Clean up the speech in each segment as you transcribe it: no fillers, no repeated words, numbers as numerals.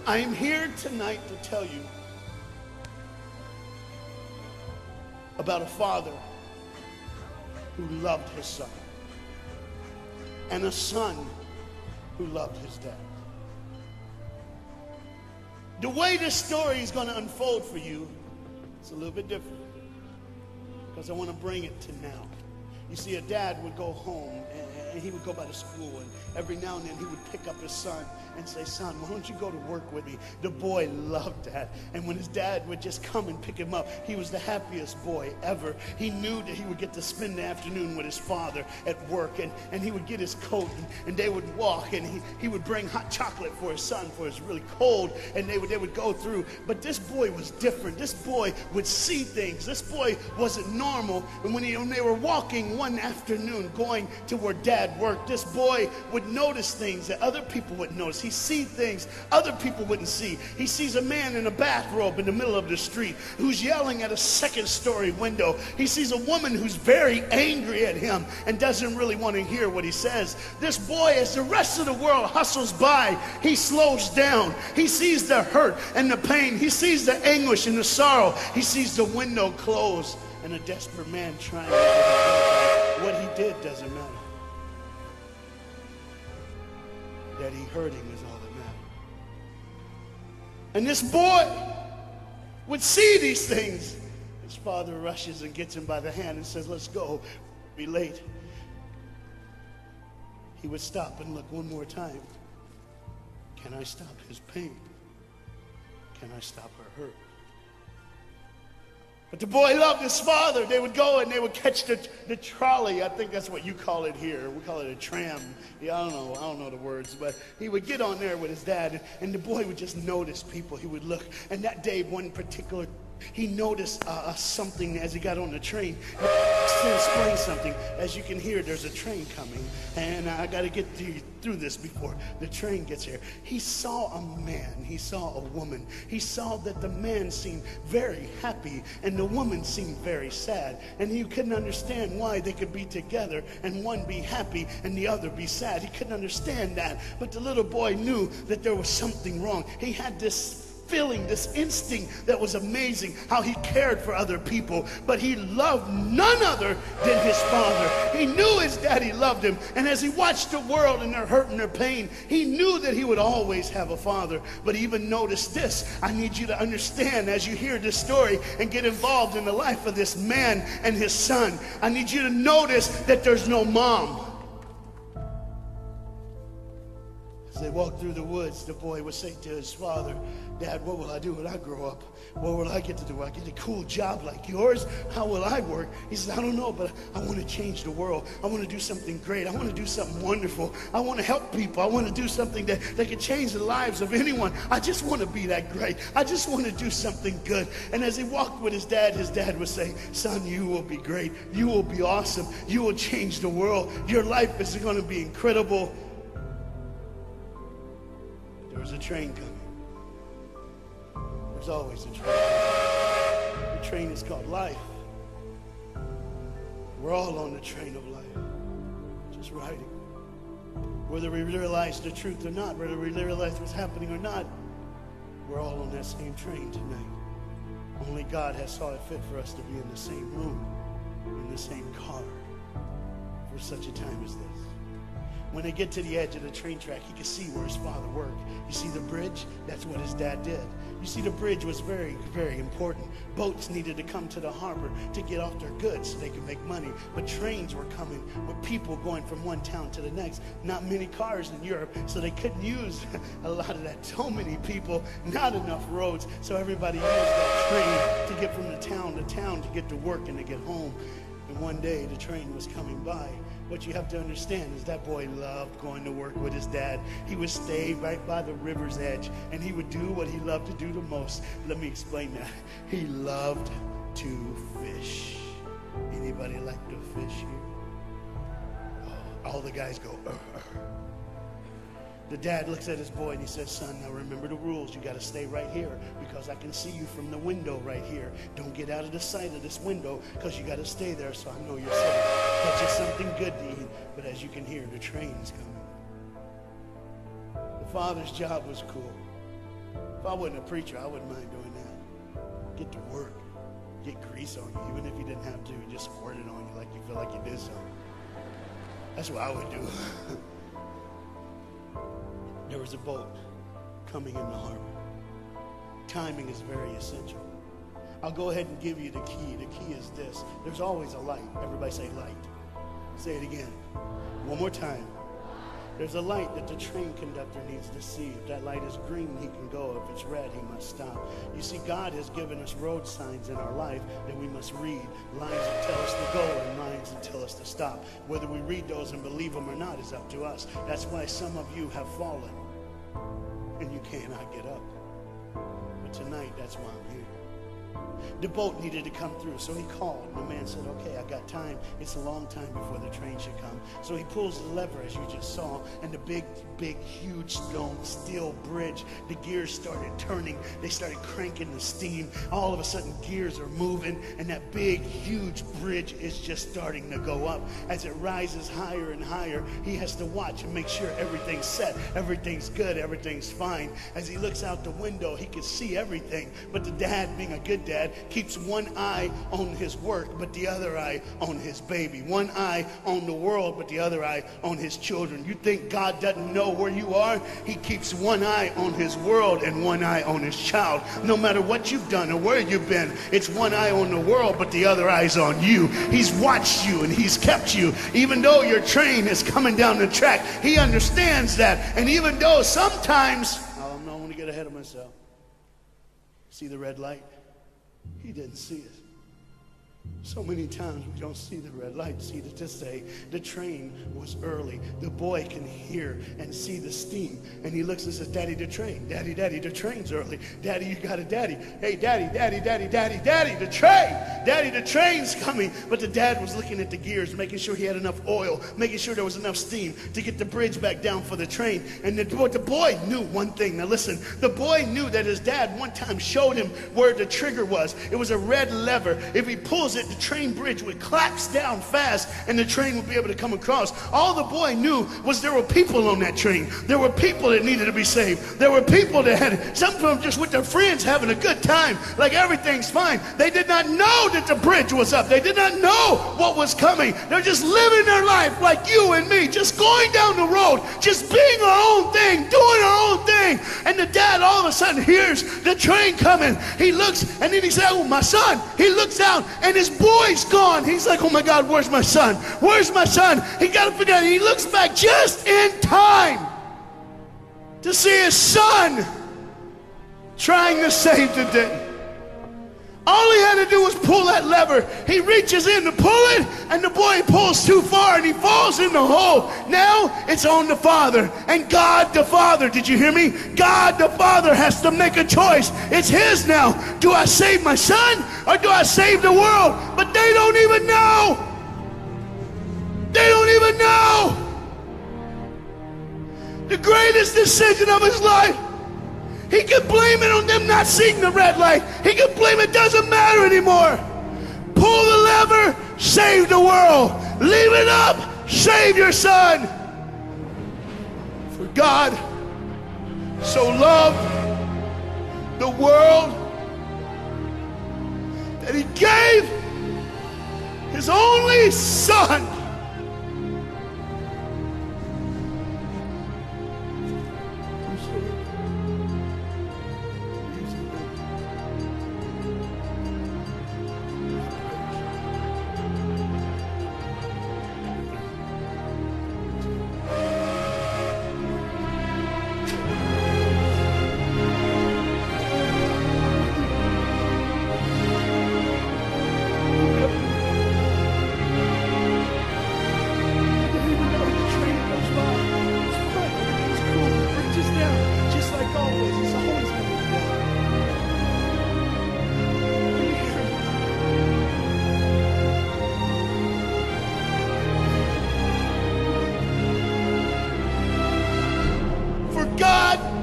I am here tonight to tell you about a father who loved his son and a son who loved his dad. The way this story is going to unfold for you, it's a little bit different because I want to bring it to now. You see, a dad would go home and he would go by the school, and every now and then he would pick up his son and say, son, why don't you go to work with me? The boy loved that. And when his dad would just come and pick him up, he was the happiest boy ever. He knew that he would get to spend the afternoon with his father at work, and he would get his coat, and they would walk, and he would bring hot chocolate for his son, for it's really cold, and they would go through. But this boy was different. This boy would see things. This boy wasn't normal. And when they were walking one afternoon going to where dad worked, this boy would notice things that other people wouldn't notice. He see things other people wouldn't see. He sees a man in a bathrobe in the middle of the street who's yelling at a second-story window. He sees a woman who's very angry at him and doesn't really want to hear what he says. This boy, as the rest of the world hustles by, he slows down. He sees the hurt and the pain. He sees the anguish and the sorrow. He sees the window close and a desperate man trying to get it. What he did doesn't matter. That he hurt him is all that mattered. And this boy would see these things. His father rushes and gets him by the hand and says, let's go, be late. He would stop and look one more time. Can I stop his pain? Can I stop her hurt? But the boy loved his father. They would go and they would catch the trolley. I think that's what you call it here. We call it a tram. Yeah, I don't know the words, but he would get on there with his dad, and the boy would just notice people. He would look, and that day, one particular, he noticed something as he got on the train. To explain something, as you can hear, there's a train coming, and I got to get through this before the train gets here. He saw a man, he saw a woman. He saw that the man seemed very happy and the woman seemed very sad, and he couldn't understand why they could be together and one be happy and the other be sad. He couldn't understand that, but the little boy knew that there was something wrong. He had this feeling, this instinct that was amazing, how he cared for other people, but he loved none other than his father. He knew his daddy loved him, and as he watched the world and their hurt and their pain, he knew that he would always have a father. But even notice this, I need you to understand as you hear this story and get involved in the life of this man and his son, I need you to notice that there's no mom. As they walked through the woods, the boy would say to his father, Dad, what will I do when I grow up? What will I get to do? Will I get a cool job like yours? How will I work? He says, I don't know, but I want to change the world. I want to do something great. I want to do something wonderful. I want to help people. I want to do something that can change the lives of anyone. I just want to be that great. I just want to do something good. And as he walked with his dad would say, son, you will be great. You will be awesome. You will change the world. Your life is going to be incredible. There was a train coming. There's always a train. The train is called life. We're all on the train of life, just riding. Whether we realize the truth or not, whether we realize what's happening or not, we're all on that same train tonight. Only God has saw it fit for us to be in the same room, in the same car, for such a time as this. When they get to the edge of the train track, he could see where his father worked. You see the bridge? That's what his dad did. You see, the bridge was very, very important. Boats needed to come to the harbor to get off their goods so they could make money. But trains were coming with people going from one town to the next. Not many cars in Europe, so they couldn't use a lot of that. So many people, not enough roads, so everybody used that train to get from the town to town to get to work and to get home. And one day, the train was coming by. What you have to understand is that boy loved going to work with his dad. He would stay right by the river's edge, and he would do what he loved to do the most. Let me explain that. He loved to fish. Anybody like to fish here? Oh, all the guys go, The dad looks at his boy and he says, son, now remember the rules. You got to stay right here because I can see you from the window right here. Don't get out of the sight of this window because you got to stay there so I know you're safe. Get you something good to eat. But as you can hear, the train's coming. The father's job was cool. I wasn't a preacher, I wouldn't mind doing that. Get to work. Get grease on you, even if you didn't have to. Just squirt it on you like you feel like you did something. That's what I would do. There was a boat coming in the harbor. Timing is very essential. I'll go ahead and give you the key. The key is this. There's always a light. Everybody say light. Say it again. One more time. There's a light that the train conductor needs to see. If that light is green, he can go. If it's red, he must stop. You see, God has given us road signs in our life that we must read. Lines that tell us to go and lines that tell us to stop. Whether we read those and believe them or not is up to us. That's why some of you have fallen and you cannot get up. But tonight, that's why I'm here. The boat needed to come through, so he called. And the man said, okay, I got time. It's a long time before the train should come. So he pulls the lever, as you just saw, and the big, huge steel bridge, the gears started turning. They started cranking the steam. All of a sudden, gears are moving, and that big, huge bridge is just starting to go up. As it rises higher and higher, he has to watch and make sure everything's set, everything's good, everything's fine. As he looks out the window, he can see everything, but the dad, being a good dad, keeps one eye on his work, but the other eye on his baby. One eye on the world, but the other eye on his children. You think God doesn't know where you are? He keeps one eye on his world and one eye on his child. No matter what you've done or where you've been, it's one eye on the world, but the other eye's on you. He's watched you and he's kept you. Even though your train is coming down the track, he understands that. And even though sometimes, I don't want to get ahead of myself. See the red light? He didn't see it. So many times we don't see the red light. See, to just say the train was early. The boy can hear and see the steam. And he looks and says, Daddy, the train. Daddy, the train's early. Daddy, you got a daddy. Hey, Daddy, the train. Daddy, the train's coming. But the dad was looking at the gears, making sure he had enough oil, making sure there was enough steam to get the bridge back down for the train. And the boy knew one thing. Now listen, the boy knew that his dad one time showed him where the trigger was. It was a red lever. If he pulls it, the train bridge would collapse down fast and the train would be able to come across. All the boy knew was there were people on that train. There were people that needed to be saved. There were people that had, some of them just with their friends having a good time, like everything's fine. They did not know that the bridge was up. They did not know what was coming. They're just living their life like you and me, just going down the road, just being our own thing, doing our own thing. And the dad all of a sudden hears the train coming. He looks and then he said, oh, my son. He looks out and his boy's gone. He's like, oh my God, where's my son? Where's my son? He got to figure out. He looks back just in time to see his son trying to save the day. All he had to do was pull that lever. He reaches in to pull it, and the boy pulls too far, and he falls in the hole. Now it's on the father. And God the Father, did you hear me? God the Father has to make a choice. It's his now. Do I save my son, or do I save the world? But they don't even know. They don't even know. The greatest decision of his life. He could blame it on them not seeing the red light. He could blame it doesn't matter anymore. Pull the lever, save the world. Leave it up, save your son. For God so loved the world that he gave his only son.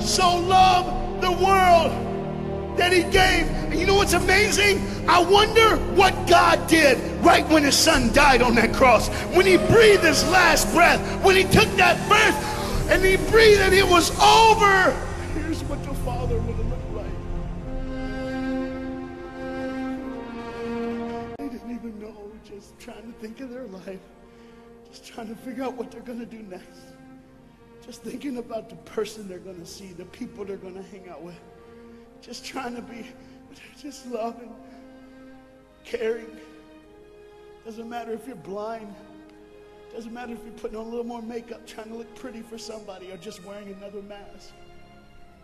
So loved the world that he gave. And you know what's amazing? I wonder what God did right when his son died on that cross. When he breathed his last breath, when he took that breath and he breathed and it was over. Here's what the Father would have looked trying to think of their life, just trying to figure out what they're going to do next. Just thinking about the person they're going to see, the people they're going to hang out with. Just trying to be, just loving, caring. Doesn't matter if you're blind. Doesn't matter if you're putting on a little more makeup, trying to look pretty for somebody, or just wearing another mask.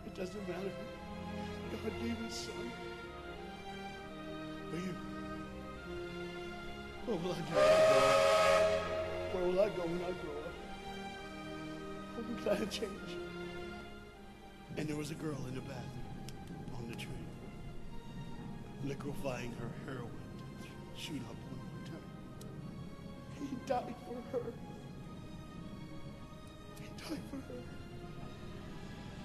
It doesn't matter. God gave his son for you. Where will I go when I grow up? Where will I go when I grow up? I'll be glad to change. And there was a girl in the bathroom on the train, liquefying her heroin to shoot up one more time. He died for her. He died for her.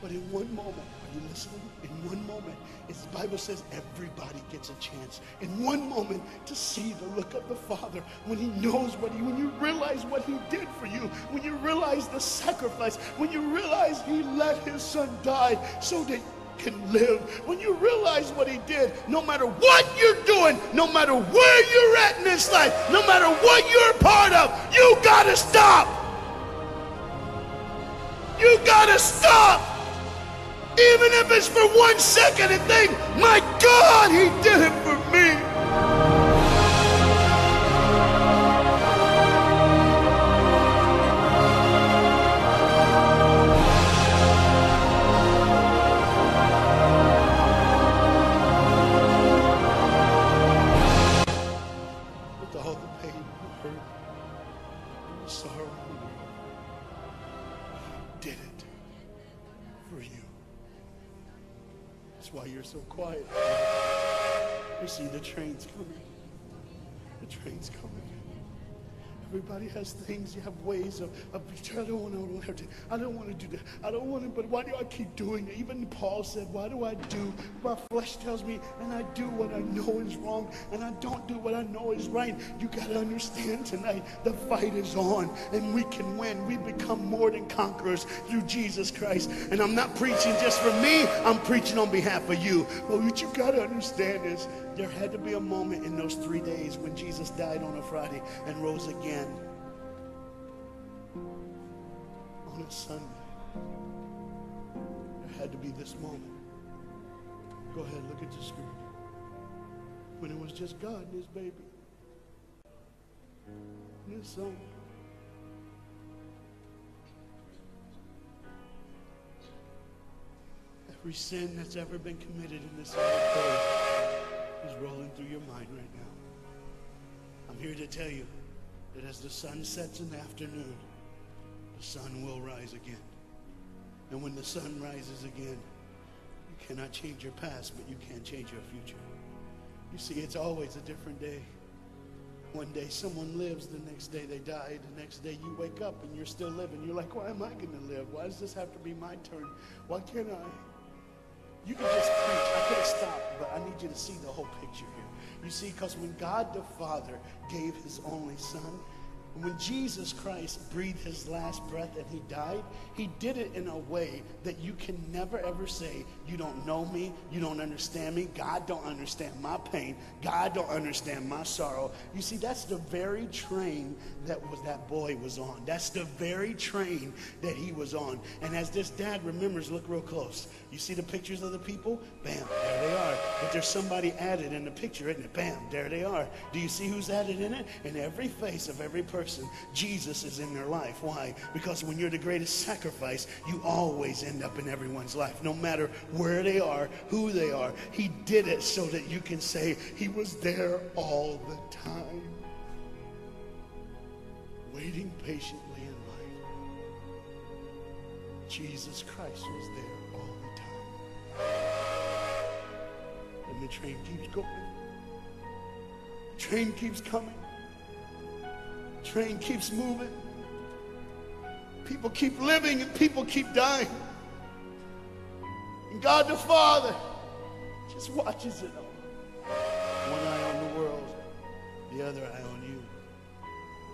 But in one moment, are you listening? In one moment, as the Bible says, everybody gets a chance. In one moment, to see the look of the Father when he knows when you realize what he did for you, when you realize the sacrifice, when you realize he let his son die so that you can live, when you realize what he did, no matter what you're doing, no matter where you're at in this life, no matter what you're a part of, you gotta stop. You gotta stop. Even if it's for 1 second, and think, my God, he did it for me. With all the pain and the hurt and the sorrow, he did it for you. That's why you're so quiet. You see, the train's coming. The train's coming. Everybody has things. You have ways of I don't want to do that. I don't want to, but why do I keep doing it? Even Paul said, why do I do? My flesh tells me, and I do what I know is wrong, and I don't do what I know is right. You got to understand tonight, the fight is on, and we can win. We become more than conquerors through Jesus Christ. And I'm not preaching just for me. I'm preaching on behalf of you. But what you got to understand is, there had to be a moment in those 3 days when Jesus died on a Friday and rose again on a Sunday. There had to be this moment. Go ahead, look at the screen. When it was just God and his baby and his son. Every sin that's ever been committed in this earth is rolling through your mind right now. I'm here to tell you that as the sun sets in the afternoon, the sun will rise again. And when the sun rises again, you cannot change your past, but you can change your future. You see, it's always a different day. One day someone lives, the next day they die, the next day you wake up and you're still living. You're like, why am I going to live? Why does this have to be my turn? Why can't I? You can just preach. I could have stopped, but I need you to see the whole picture here. You see, because when God the Father gave his only son, when Jesus Christ breathed his last breath and he died, he did it in a way that you can never ever say, you don't know me, you don't understand me, God don't understand my pain, God don't understand my sorrow. You see, that's the very train that boy was on. That's the very train that he was on. And as this dad remembers, look real close. You see the pictures of the people? Bam, there they are. But there's somebody added in the picture, isn't it? Bam, there they are. Do you see who's added in it? In every face of every person, Jesus is in their life. Why? Because when you're the greatest sacrifice, you always end up in everyone's life. No matter where they are, who they are. He did it so that you can say he was there all the time. Waiting patiently in life. Jesus Christ was there all the time. And the train keeps going. The train keeps coming. Train keeps moving. People keep living and people keep dying. And God the Father just watches it all. One eye on the world, the other eye on you.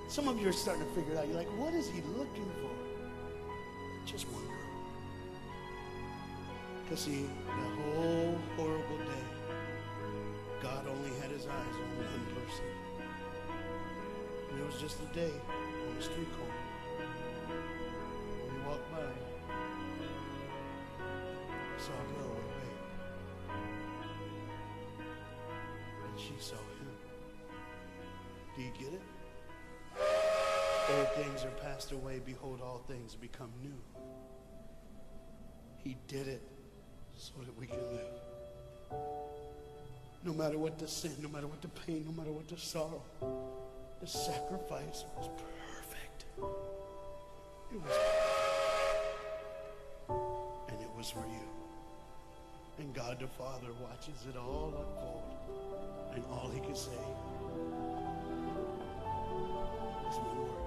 Some of you are starting to figure it out. You're like, what is he looking for? Just one girl. Because see, the whole horrible day, God only had his eyes on one person. And it was just a day on the street corner. When he walked by, he saw a girl with a baby. And she saw him. Do you get it? Old things are passed away. Behold, all things become new. He did it so that we can live. No matter what the sin, no matter what the pain, no matter what the sorrow, the sacrifice was perfect. It was perfect. And it was for you. And God the Father watches it all unfold. And all he can say is one word.